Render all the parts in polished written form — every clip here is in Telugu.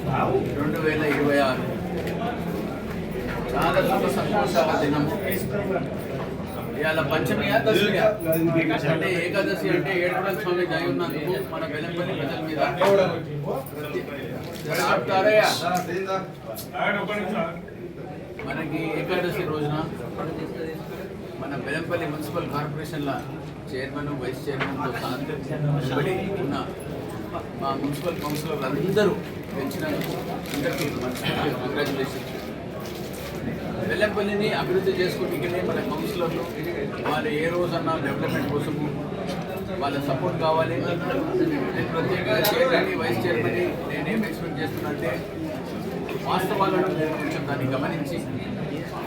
2026 చాలా శుభ సంతోషాల దినము. ఇవాళ పంచమియా దశమియా అంటే ఏకాదశి అంటే ఏడుగుల స్వామి దయ ఉన్నందుకు మన బెల్లంపల్లి ప్రజల మీద మనకి ఏకాదశి రోజున మన బెల్లంపల్లి మున్సిపల్ కార్పొరేషన్ల చైర్మన్ వైస్ చైర్మన్తో సాంతిబడి ఉన్న మా మున్సిపల్ కౌన్సిలర్లు అందరూ పెంచినందుకు అందరికీ కంగ్రాచులేషన్స్. బెల్లంపల్లిని అభివృద్ధి చేసుకుంటే మన కౌన్సిలర్లు వాళ్ళు ఏ రోజన్నా డెవలప్మెంట్ కోసము వాళ్ళ సపోర్ట్ కావాలి. నేను ప్రత్యేకంగా చైర్మన్ వైస్ చైర్మన్ నేనేం ఎక్స్పెక్ట్ చేస్తున్నా వాస్తవాలను నేను కొంచెం దాన్ని గమనించి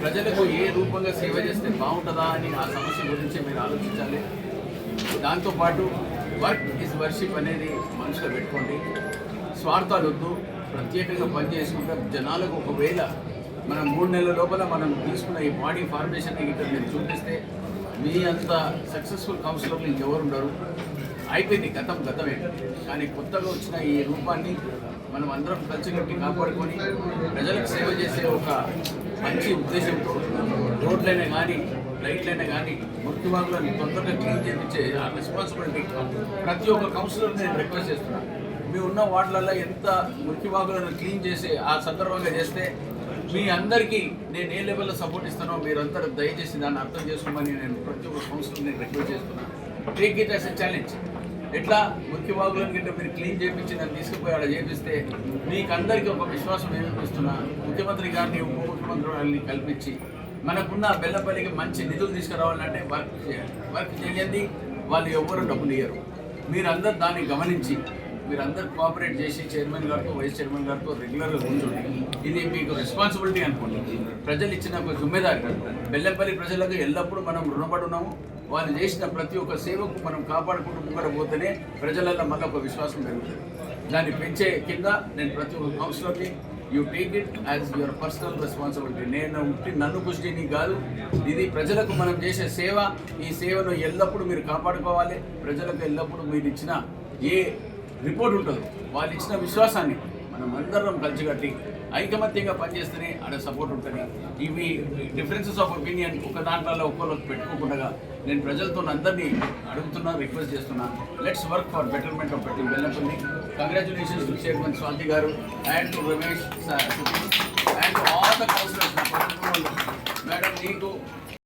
ప్రజలకు ఏ రూపంగా సేవ చేస్తే బాగుంటుందా అని ఆ సమస్య గురించి మీరు ఆలోచించాలి. దాంతోపాటు వర్క్ ఈజ్ వర్షిప్ అనేది మనసులో పెట్టుకోండి. స్వార్థాలు వద్దు, ప్రత్యేకంగా పనిచేసుకుంటే జనాలకు ఒకవేళ మనం 3 నెలల లోపల మనం తీసుకున్న ఈ బాడీ ఫార్మేషన్ ఇక్కడ మీరు చూపిస్తే మీ అంత సక్సెస్ఫుల్ కౌన్సిలర్లు ఇంకెవరు ఉండరు. అయిపోయింది, గతమే. కానీ కొత్తగా వచ్చిన ఈ రూపాన్ని మనం అందరం కలిసికట్టి కాపాడుకొని ప్రజలకు సేవ చేసే ఒక మంచి ఉద్దేశంతో రోడ్లైనా కానీ లైట్లైనా కానీ ముఖ్యవాగులను తొందరగా క్లీన్ చేయించే ఆ రెస్పాన్సిబిలిటీ ప్రతి ఒక్క కౌన్సిలర్ నేను రిక్వెస్ట్ చేస్తున్నాను. మీ ఉన్న వార్డులలో ఎంత ముఖ్యవాగులను క్లీన్ చేసి ఆ సందర్భంగా చేస్తే మీ అందరికీ నేను ఏ లెవెల్లో సపోర్ట్ ఇస్తానో మీరందరూ దయచేసి దాన్ని అర్థం చేసుకోమని నేను ప్రతి ఒక్క కౌన్సిలర్ నేను రిక్వెస్ట్ చేస్తున్నాను. Take it as a challenge. ఎట్లా ముఖ్యవాగులను గిట్ట మీరు క్లీన్ చేయించి నన్ను తీసుకుపోయి అలా చేపిస్తే మీకు అందరికీ ఒక విశ్వాసం ఏమిస్తున్నా ముఖ్యమంత్రి గారిని ఉప ముఖ్యమంత్రి గారిని కల్పించి మనకున్న బెల్లంపల్లికి మంచి నిధులు తీసుకురావాలంటే వర్క్ చేయండి. వాళ్ళు ఎవ్వరూ డబ్బులు ఇయ్యరు. మీరందరూ దాన్ని గమనించి మీరందరూ కోఆపరేట్ చేసి చైర్మన్ గారితో వైస్ చైర్మన్ గారితో రెగ్యులర్గా కూర్చోండి. ఇది మీకు రెస్పాన్సిబిలిటీ అనుకోండి. ప్రజలు ఇచ్చిన ఒక జిమ్మెదారి. బెల్లంపల్లి ప్రజలకు ఎల్లప్పుడూ మనం రుణపడి ఉన్నాము. వాళ్ళు చేసిన ప్రతి ఒక్క సేవకు మనం కాపాడుకుంటూ ముంగడ పోతేనే ప్రజలలో మళ్ళీ ఒక విశ్వాసం పెరుగుతుంది. దాన్ని పెంచే కింద నేను ప్రతి ఒక్క కౌన్సిలర్కి you take it as your personal responsibility. నన్ను పుష్టిని కాదు, ఇది ప్రజలకు మనం చేసే సేవ. ఈ సేవను ఎల్లప్పుడూ మీరు కాపాడుకోవాలి. ప్రజలకు ఎల్లప్పుడూ మీరు ఇచ్చిన ఏ రిపోర్ట్ ఉంటుందో వాళ్ళు ఇచ్చిన విశ్వాసాన్ని మనం అందరం కలిసికట్టి ఐకమత్యంగా పనిచేస్తేనే ఆడ సపోర్ట్ ఉంటుంది. ఇవి డిఫరెన్సెస్ ఆఫ్ ఒపీనియన్ ఒక దాంట్లో ఒక్కొక్కరికి పెట్టుకోకుండా నేను ప్రజలతో అందరినీ అడుగుతున్నా, రిక్వెస్ట్ చేస్తున్నా. Let's work for betterment of Bellampalli. Congratulations to chairman Swathi garu and to Ramesh and to all the councillors. Madam, నీకు